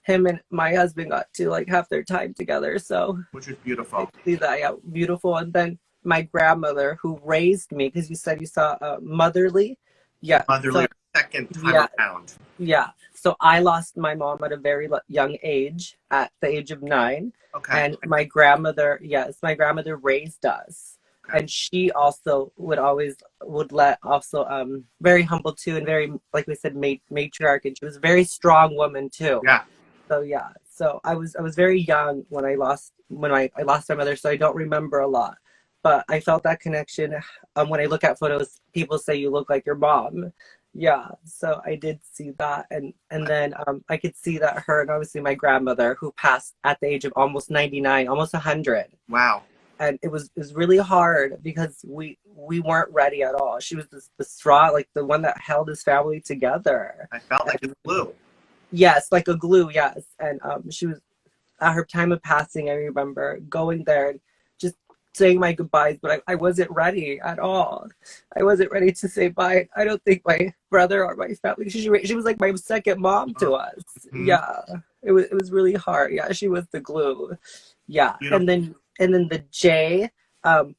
him and my husband got to like have their time together. So which is beautiful. See that, yeah, beautiful. And then my grandmother, who raised me, because you said you saw motherly. Yeah. Motherly, second time around. Yeah. So I lost my mom at a very young age, at the age of 9. Okay. And my grandmother raised us. Okay. And she also would let very humble too, and very, like we said, matriarch. And she was a very strong woman too. Yeah. So yeah. So I was very young when I lost my mother, so I don't remember a lot. But I felt that connection. When I look at photos, people say you look like your mom. Yeah, so I did see that. And then I could see that her, and obviously my grandmother, who passed at the age of almost 99, almost 100. Wow. And it was really hard because we weren't ready at all. She was the straw, like the one that held his family together. I felt like a glue. Yes, like a glue, yes. And she was, at her time of passing, I remember going there and just saying my goodbyes, but I wasn't ready at all. I wasn't ready to say bye. I don't think my brother or my family, she was like my second mom to us. Mhm. Yeah. It was really hard. Yeah, she was the glue. Yeah. Beautiful. And then the J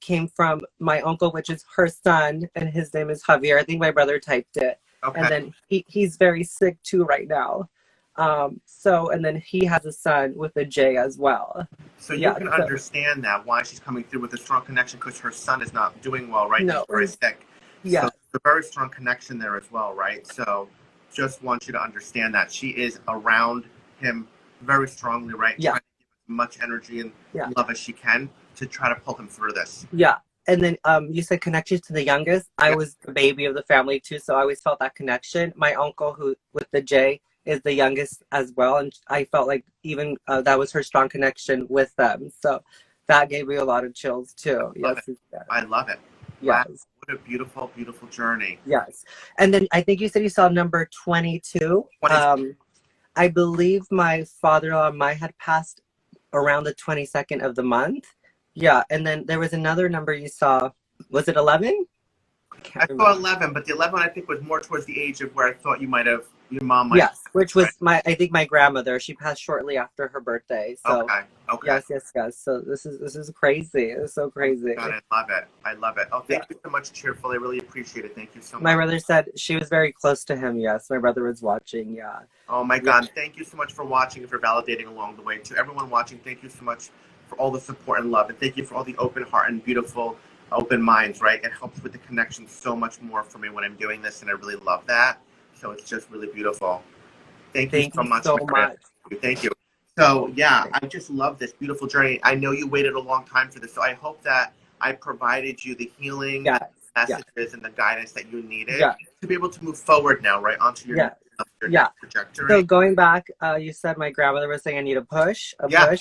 came from my uncle, which is her son, and his name is Javier. I think my brother typed it. Okay. And then he's very sick too right now. And then he has a son with a J as well. So you Yeah, can so understand that why she's coming through with a strong connection because her son is not doing well, right? He's no, very sick. So yeah, there's a very strong connection there as well, right? So just want you to understand that she is around him very strongly, right? yeah, Trying to give as much energy and yeah, love as she can to try to pull him through this. yeah. And then you said connection to the youngest. I Yeah. was the baby of the family too, so I always felt that connection. My uncle, who with the J, is the youngest as well, and I felt like even that was her strong connection with them. So that gave me a lot of chills too. Love Yes, it. yes, I love it. Wow. yes. What a beautiful, beautiful journey. Yes. And then I think you said you saw number 22. 20, I believe my father-in-law might had passed around the 22nd of the month. Yeah. And then there was another number you saw. Was it 11? I I can't saw remember. 11, but the 11 I think was more towards the age of where I thought your mom might have, Yes, which right? was I think my grandmother. She passed shortly after her birthday. So Okay, okay. yes, yes, yes. So this is crazy. It's so Oh my crazy. God, I love it. I love it. Oh, Yeah. thank you so much, Cheerful. I really appreciate it. Thank you so My much. brother said she was very close to him. Yes, my brother was watching. Yeah. Oh my Yeah. God, thank you so much for watching and for validating along the way. To everyone watching, thank you so much for all the support and love. And thank you for all the open heart and beautiful open minds, right? It helps with the connection so much more for me when I'm doing this, and I really love that. So it's just really beautiful. Thank you Thank so you much, so Maria. much. Thank you. So yeah, I just love this beautiful journey. I know you waited a long time for this, so I hope that I provided you the healing Yes. Yeah. messages and the guidance that you needed Yeah. to be able to move forward now, right, onto your, Yeah. your Yeah. next trajectory. So going back, you said my grandmother was saying I need a Yeah, push,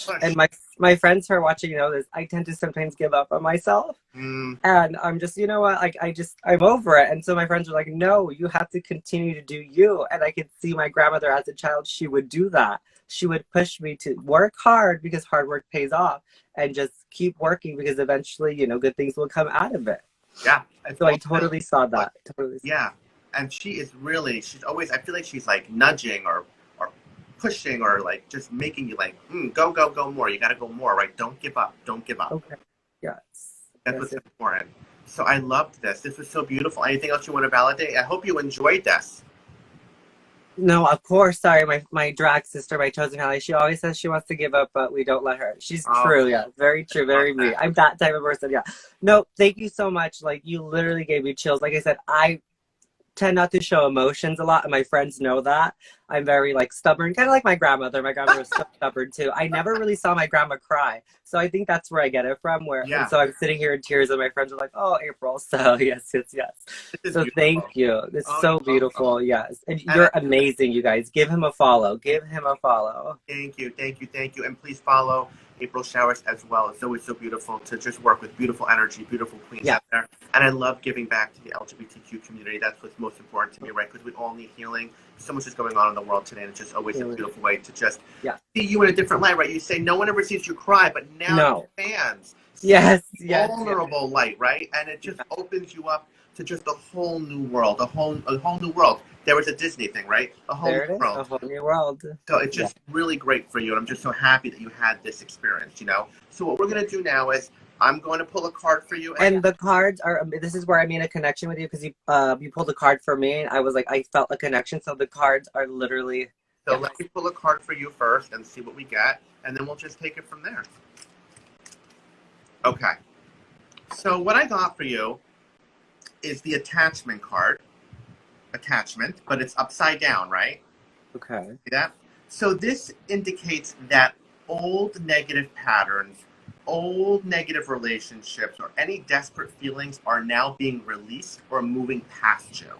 push. and my friends who are watching know this. I tend to sometimes give up on myself, Mm, and I'm just what, like I'm over it. And so my friends are like, no, you have to continue to do you. And I could see my grandmother as a child, she would do that. She would push me to work hard because hard work pays off, and just keep working because eventually good things will come out of it. yeah. So I totally saw that. Totally. Yeah. And she's always, I feel like she's like nudging or pushing or like just making you like, go, go, go more. You got to go more, right? Don't give up. Don't give up. Okay. Yes. That's Yes. what's Yes. important. So I loved this. This was so beautiful. Anything else you want to validate? I hope you enjoyed this. No, of course. Sorry, my drag sister, my chosen ally. She always says she wants to give up, but we don't let her. She's Oh, true. Yeah, very true. love Very me. that. I'm that type of person. Yeah. No, thank you so much. Like you literally gave me chills. Like I said, I tend not to show emotions a lot, and my friends know that. I'm very like stubborn, kind of like my grandmother. My grandmother was so stubborn too. I never really saw my grandma cry, so I think that's where I get it from. Yeah. And so I'm sitting here in tears, and my friends are like, "Oh, April." So yes, yes, yes. This is So beautiful. thank you. It's Oh, so you're beautiful. welcome. Yes, and you're amazing, you guys. Give him a follow. Give him a follow. Thank you, thank you, thank you. And please follow April Showers as well. It's always so beautiful to just work with beautiful energy, beautiful queens Yeah. out there. And I love giving back to the LGBTQ community. That's what's most important to me, right? Because we all need healing. So much is going on in the world today, and it's just always a beautiful way to just see you in a different light, right? You say no one ever sees you cry, but now No. fans see Yes. a Yes. vulnerable light, right? And it just opens you up to just a whole new world, a whole new world. There was a Disney thing, right? A whole There it new is. world. A whole new world. So it's just really great for you, and I'm just so happy that you had this experience, So what we're going to do now is I'm going to pull a card for you. And the cards are, this is where I made a connection with you because you pulled a card for me and I was like, I felt a connection. So the cards are literally. So let me pull a card for you first and see what we get, and then we'll just take it from there. Okay. So what I got for you is the attachment card. Attachment, but it's upside down, right? Okay. See that? So this indicates that old negative patterns, old negative relationships, or any desperate feelings are now being released or moving past you.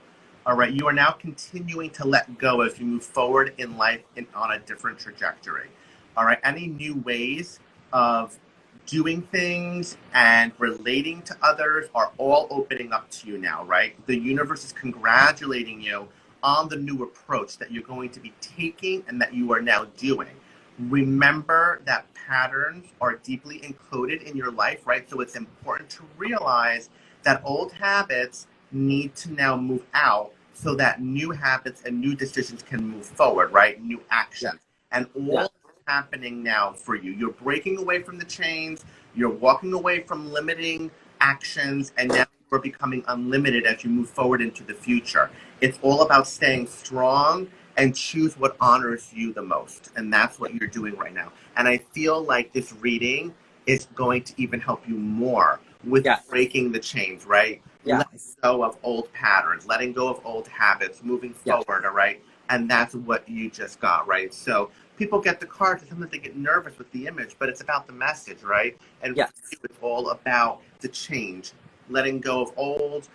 All right, you are now continuing to let go as you move forward in life on a different trajectory. All right, any new ways of doing things and relating to others are all opening up to you now, right? The universe is congratulating you on the new approach that you're going to be taking and that you are now doing, Remember that patterns are deeply encoded in your life, right? So it's important to realize that old habits need to now move out so that new habits and new decisions can move forward, right? New actions. And all is happening now for you. You're breaking away from the chains, you're walking away from limiting actions, and now you're becoming unlimited as you move forward into the future. It's all about staying strong and choose what honors you the most. And that's what you're doing right now. And I feel like this reading is going to even help you more with breaking the chains, right? Letting go of old patterns, letting go of old habits, moving forward, all right? And that's what you just got, right? So people get the cards and sometimes they get nervous with the image, but it's about the message, right? And for you, it's all about the change. Letting go of old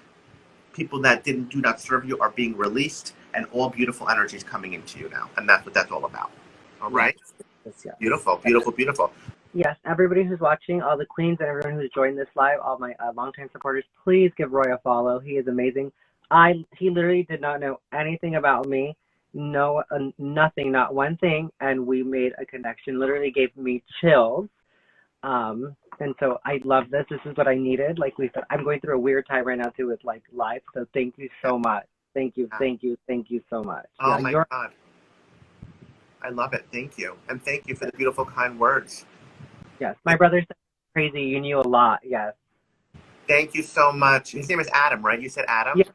people that do not serve you are being released, and all beautiful energies coming into you now. And that's what that's all about. All right? Beautiful, beautiful, beautiful. Yes, everybody who's watching, all the queens and everyone who's joined this live, all my longtime supporters, please give Roy a follow. He is amazing. He literally did not know anything about me. No, nothing, not one thing. And we made a connection. Literally gave me chills. And so I love this. This is what I needed. Like we said, I'm going through a weird time right now too with like life. So thank you so much. Thank you so much. Oh my God. I love it. Thank you. And thank you for the beautiful, kind words. Yes. My brother said crazy. You knew a lot. Yes. Thank you so much. His name is Adam, right? You said Adam? Yes.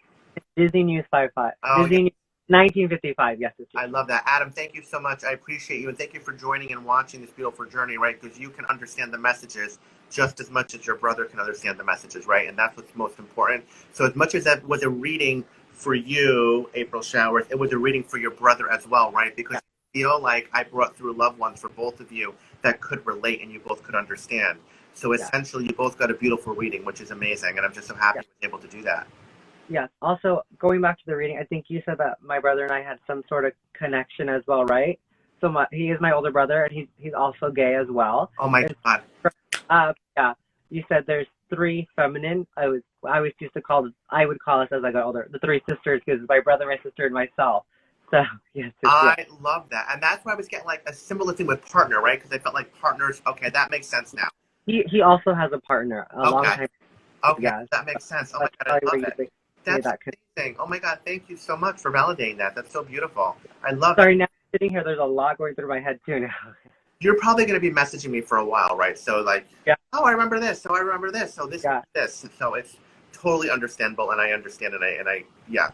Disney News 55. Oh, Disney News 1955. Yes. I love that. Adam, thank you so much. I appreciate you. And thank you for joining and watching this beautiful journey, right? Because you can understand the messages just as much as your brother can understand the messages, right? And that's what's most important. So as much as that was a reading for you, April Showers, it was a reading for your brother as well, right? Because I feel like I brought through loved ones for both of you that could relate and you both could understand. So essentially, you both got a beautiful reading, which is amazing. And I'm just so happy I was able to do that. Yeah. Also, going back to the reading, I think you said that my brother and I had some sort of connection as well, right? So he is my older brother, and he's also gay as well. Oh my God. Yeah. You said there's three feminine. I would call us as I got older the three sisters, because my brother, my sister, and myself. So yes. I love that, and that's why I was getting like a similar thing with partner, right? Because I felt like partners. Okay, that makes sense now. He also has a partner. Long time. Okay, that makes sense. Oh my God, I love it. That's amazing. Oh my God, thank you so much for validating that. That's so beautiful. I love it. Sorry, now sitting here, there's a lot going through my head too now. You're probably going to be messaging me for a while, right? So like, oh, I remember this. So I remember this. So this is this. So it's totally understandable, and I understand it. And I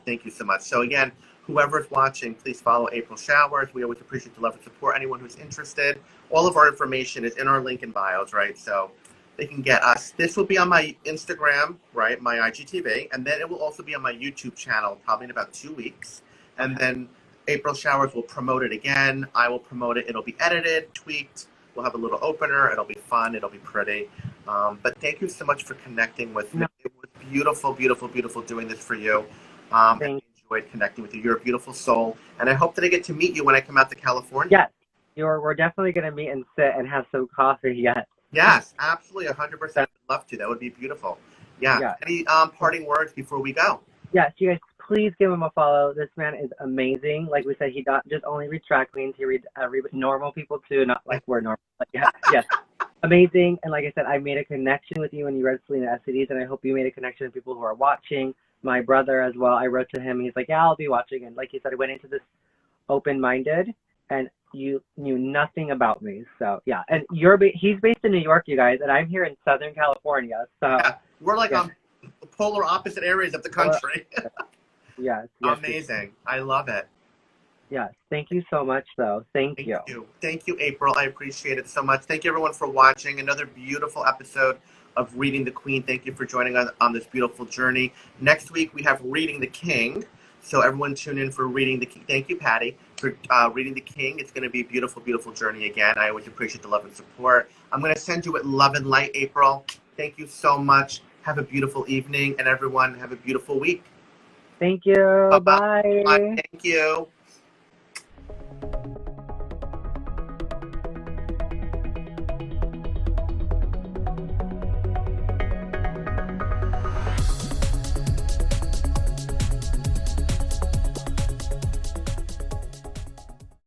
thank you so much. So again, whoever's watching, please follow April Showers. We always appreciate the love and support. Anyone who's interested, all of our information is in our link in bios, right? So they can get us. This will be on my Instagram, right? My IGTV. And then it will also be on my YouTube channel probably in about 2 weeks. And then April Showers will promote it again. I will promote it. It'll be edited, tweaked. We'll have a little opener. It'll be fun. It'll be pretty. But thank you so much for connecting with me. It was beautiful, beautiful, beautiful doing this for you. I enjoyed connecting with you. You're a beautiful soul. And I hope that I get to meet you when I come out to California. Yes. We're definitely going to meet and sit and have some coffee. Yes. Yes, absolutely. 100%. I'd love to. That would be beautiful. Yeah. Any parting words before we go? Yes, you guys, please give him a follow. This man is amazing. Like we said, he not just only reads drag queens, he reads normal people too, not like we're normal. But yes. Amazing. And like I said, I made a connection with you when you read Selena STDs, and I hope you made a connection with people who are watching. My brother as well, I wrote to him. He's like, yeah, I'll be watching. And like you said, I went into this open-minded, and you knew nothing about me. So yeah, and he's based in New York, you guys, and I'm here in Southern California. So we're like on polar opposite areas of the country. Yes. Amazing. I love it. Yes. Thank you so much, though. Thank you. Thank you, April. I appreciate it so much. Thank you, everyone, for watching another beautiful episode of Reading the Queen. Thank you for joining us on this beautiful journey. Next week, we have Reading the King. So everyone tune in for Reading the King. Thank you, Patty, for Reading the King. It's going to be a beautiful, beautiful journey again. I always appreciate the love and support. I'm going to send you with love and light, April. Thank you so much. Have a beautiful evening, and everyone have a beautiful week. Thank you. Bye. Bye. Thank you.